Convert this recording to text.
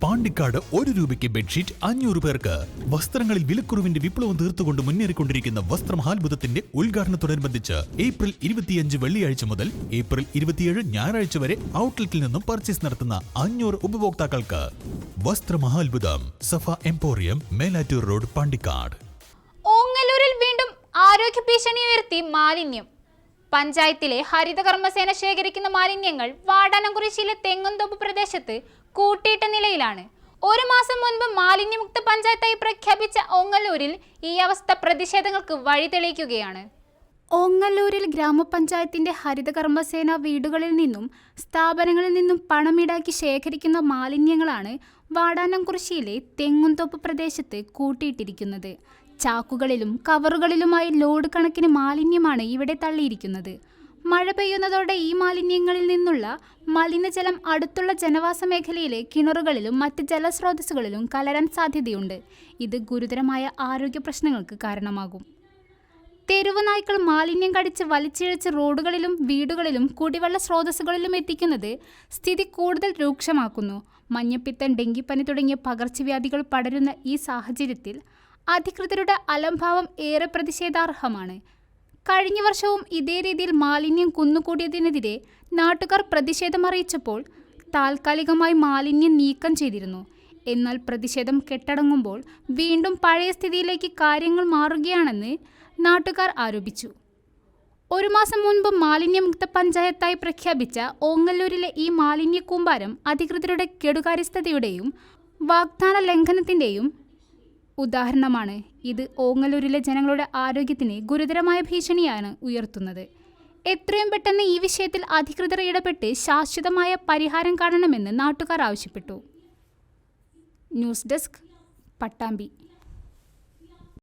Pandikkad ₹1 bedsheet 500 പേർക്ക്. വസ്ത്രങ്ങളിൽ വിലക്കുറവിന്റെ വിപ്ലവം തീർത്തുകൊണ്ട് മുന്നേറിക്കൊണ്ടിരിക്കുന്ന വസ്ത്രമഹാത്ഭുതത്തിന്റെ ഉദ്ഘാടനത്തോടനുബന്ധിച്ച് April 25 വെള്ളിയാഴ്ച മുതൽ ഏപ്രിൽ 27 ഞായറാഴ്ച വരെ ഔട്ട്ലെറ്റിൽ നിന്നും പർച്ചേസ് നടത്തുന്ന 500 ഉപഭോക്താക്കൾക്ക് വസ്ത്രമഹാത്ഭുതം സഫ എംപോറിയം, മേലാറ്റൂർ റോഡ്, പാണ്ടിക്കാട്. ഓങ്ങല്ലൂരിൽ വീണ്ടും ആരോഗ്യ ഭീഷണി ഉയർത്തി മാലിന്യം. പഞ്ചായത്തിലെ ഹരിതകർമ്മസേന ശേഖരിക്കുന്ന മാലിന്യങ്ങൾ വാടാനംകുറിശ്ശിയിലെ തെങ്ങുംതോപ്പ് പ്രദേശത്ത് കൂട്ടിയിട്ട നിലയിലാണ്. ഒരു മാസം മുൻപ് മാലിന്യമുക്ത പഞ്ചായത്തായി പ്രഖ്യാപിച്ച ഓങ്ങല്ലൂരിൽ ഈ അവസ്ഥ പ്രതിഷേധങ്ങൾക്ക് വഴിതെളിയിക്കുകയാണ്. ഓങ്ങല്ലൂരിൽ ഗ്രാമപഞ്ചായത്തിന്റെ ഹരിതകർമ്മസേന വീടുകളിൽ നിന്നും സ്ഥാപനങ്ങളിൽ നിന്നും പണം ഈടാക്കി ശേഖരിക്കുന്ന മാലിന്യങ്ങളാണ് വാടാനംകുറിശ്ശിയിലെ തെങ്ങുംതോപ്പ് പ്രദേശത്ത് കൂട്ടിയിട്ടിരിക്കുന്നത്. ചാക്കുകളിലും കവറുകളിലുമായി ലോഡ് കണക്കിന് മാലിന്യമാണ് ഇവിടെ തള്ളിയിരിക്കുന്നത്. മഴ പെയ്യുന്നതോടെ ഈ മാലിന്യങ്ങളിൽ നിന്നുള്ള മലിനജലം അടുത്തുള്ള ജനവാസ മേഖലയിലെ കിണറുകളിലും മറ്റ് ജലസ്രോതസ്സുകളിലും കലരാൻ സാധ്യതയുണ്ട്. ഇത് ഗുരുതരമായ ആരോഗ്യ പ്രശ്നങ്ങൾക്ക് കാരണമാകും. തെരുവ് നായ്ക്കൾ മാലിന്യം കടിച്ച് വലിച്ചിഴച്ച് റോഡുകളിലും വീടുകളിലും കുടിവെള്ള സ്രോതസ്സുകളിലും എത്തിക്കുന്നത് സ്ഥിതി കൂടുതൽ രൂക്ഷമാക്കുന്നു. മഞ്ഞപ്പിത്തം, ഡെങ്കിപ്പനി തുടങ്ങിയ പകർച്ചവ്യാധികൾ പടരുന്ന ഈ സാഹചര്യത്തിൽ അധികൃതരുടെ അലംഭാവം ഏറെ പ്രതിഷേധാർഹമാണ്. കഴിഞ്ഞ വർഷവും ഇതേ രീതിയിൽ മാലിന്യം കുന്നുകൂടിയതിനെതിരെ നാട്ടുകാർ പ്രതിഷേധമറിയിച്ചപ്പോൾ താൽക്കാലികമായി മാലിന്യം നീക്കം ചെയ്തിരുന്നു. എന്നാൽ പ്രതിഷേധം കെട്ടടങ്ങുമ്പോൾ വീണ്ടും പഴയ സ്ഥിതിയിലേക്ക് കാര്യങ്ങൾ മാറുകയാണെന്ന് നാട്ടുകാർ ആരോപിച്ചു. ഒരു മാസം മുൻപ് മാലിന്യമുക്ത പഞ്ചായത്തായി പ്രഖ്യാപിച്ച ഓങ്ങല്ലൂരിലെ ഈ മാലിന്യ കൂമ്പാരം അധികൃതരുടെ കെടുകാര്യസ്ഥതയുടെയും വാഗ്ദാന ലംഘനത്തിൻ്റെയും ഉദാഹരണമാണ്. ഇത് ഓങ്ങല്ലൂരിലെ ജനങ്ങളുടെ ആരോഗ്യത്തിന് ഗുരുതരമായ ഭീഷണിയാണ് ഉയർത്തുന്നത്. എത്രയും പെട്ടെന്ന് ഈ വിഷയത്തിൽ അധികൃതർ ഇടപെട്ട് ശാശ്വതമായ പരിഹാരം കാണണമെന്ന് നാട്ടുകാർ ആവശ്യപ്പെട്ടു. News desk, Pattambi.